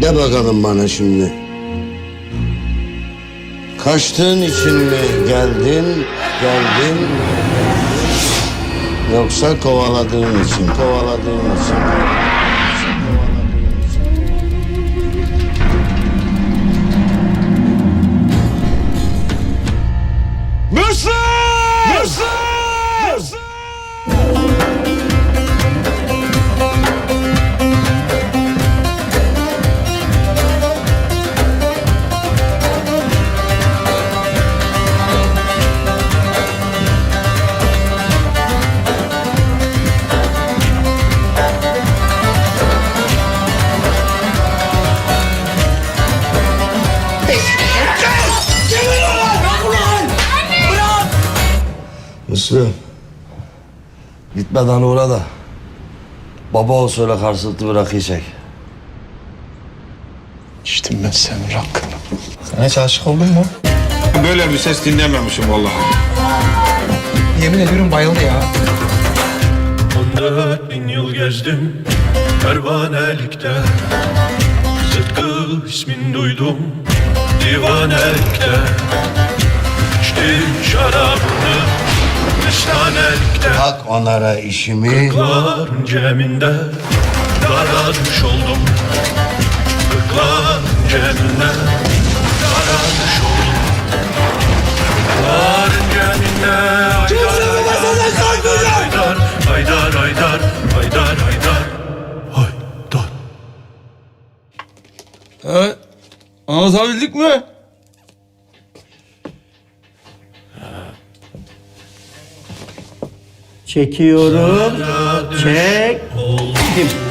De bakalım bana şimdi. Kaçtığın için mi geldin? Yoksa kovaladığın için. Müslüm. Gitmeden uğra da. Baba o söyle karşılıklı bir rakıyı çek. İçtim ben senin rakını. Sen hiç aşık oldun mu? Böyle bir ses dinlememişim vallahi. Yemin ediyorum bayıldı ya. 14 bin yıl gezdim pervanelikte, Sıtkı ismin duydum divanelikte. İçtim şarabını mestanelikte, Bak onlara işimi. Kırkların ceminde daralmış oldum. Kırkların ceminde daralmış oldum. Kırkların ceminde Haydar, haydar, haydar, haydar, haydar. Evet. Anlatabildik mi? Çekiyorum. Çektim.